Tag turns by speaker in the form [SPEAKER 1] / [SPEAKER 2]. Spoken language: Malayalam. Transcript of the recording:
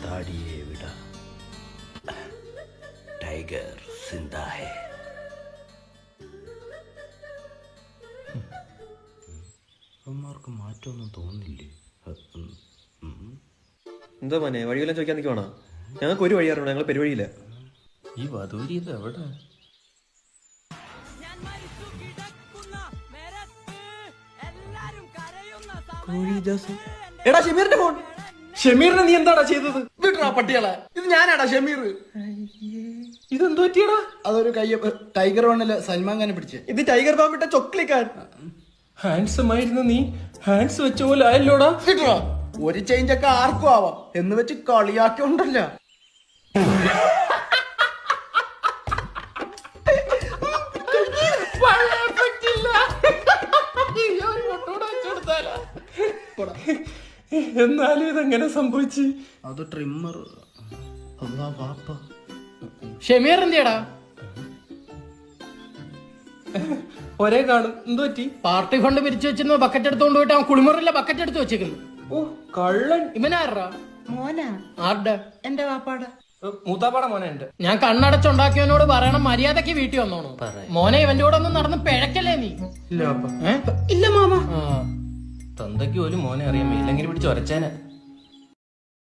[SPEAKER 1] താടിയെ വിട. ടൈഗർ സിന്ദാ ഹേ. അവന്മാർക്ക് മാറ്റമൊന്നും തോന്നില്ലേ?
[SPEAKER 2] എന്താ മോനെ വഴിയെല്ലാം ചോദിക്കാൻ നിൽക്കുവാണോ? ഞങ്ങൾക്ക് ഒരു വഴി അറിയണം, ഞങ്ങൾ പെരുവഴിയില്ല.
[SPEAKER 1] ഈ വധൂരി ഇത് എവിടെ?
[SPEAKER 2] എടാ ഷമീറിന്റെ ഫോൺ.
[SPEAKER 3] ഷമീറിനെ നീ എന്താടാ ചെയ്തത്? വിട്ടടാ പട്ടികളെ, ഇത് ഞാനാടാ ഷമീർ. ഇതെന്തു പറ്റിയടാ? അതൊരു ടൈഗർ വണ്ണില് സൽമാൻ ഖാനെ പിടിച്ച്.
[SPEAKER 2] ഇത് ടൈഗർ ബാമ്പിട്ട ചൊക്ലിക്കാൻ.
[SPEAKER 3] ഹാൻഡ്സം ആയിരുന്നു നീ, ഹാൻഡ്സ് വെച്ച പോലെ ആയല്ലോടാ. വിട്ടടാ, ഒരു ചേഞ്ച് ഒക്കെ ആർക്കും ആവാം എന്ന് വെച്ച് കളിയാക്കിയോണ്ടല്ല. എന്നാലും ഇതെങ്ങനെ സംഭവിച്ചു?
[SPEAKER 1] അത് ട്രിമ്മർ.
[SPEAKER 4] ഷമീർ എന്തിയടാ?
[SPEAKER 3] ഒരേ കാണും. എന്തു പറ്റി?
[SPEAKER 4] പാർട്ടി ഫണ്ട് പിരിച്ചു വെച്ചിരുന്ന ബക്കറ്റ് എടുത്തോണ്ട് പോയിട്ട് അവൻ കുളിമുറിലെ ബക്കറ്റ് എടുത്ത് വെച്ചേക്കുന്നു.
[SPEAKER 3] ഓ കള്ളൻ.
[SPEAKER 4] ഇവനാറാ?
[SPEAKER 5] മോനാ?
[SPEAKER 4] ആരുടെ?
[SPEAKER 5] എന്റെ വാപ്പാടെ.
[SPEAKER 3] മൂത്താപ്പാടെ മോനെ ഉണ്ട്.
[SPEAKER 4] ഞാൻ കണ്ണടച്ചുണ്ടാക്കിയവനോട് പറയണം മര്യാദക്ക് വീട്ടിൽ വന്നോണു. മോനെ ഇവന്റെ കൂടെ ഒന്നും നടന്ന് പിഴക്കല്ലേ നീ?
[SPEAKER 3] ഇല്ല
[SPEAKER 5] ഇല്ല മാമ.
[SPEAKER 4] ആ
[SPEAKER 1] തന്തയ്ക്ക് പോലും മോനെ അറിയാൻ മേലെങ്കിലും പിടിച്ച് ഒരച്ചേനെ.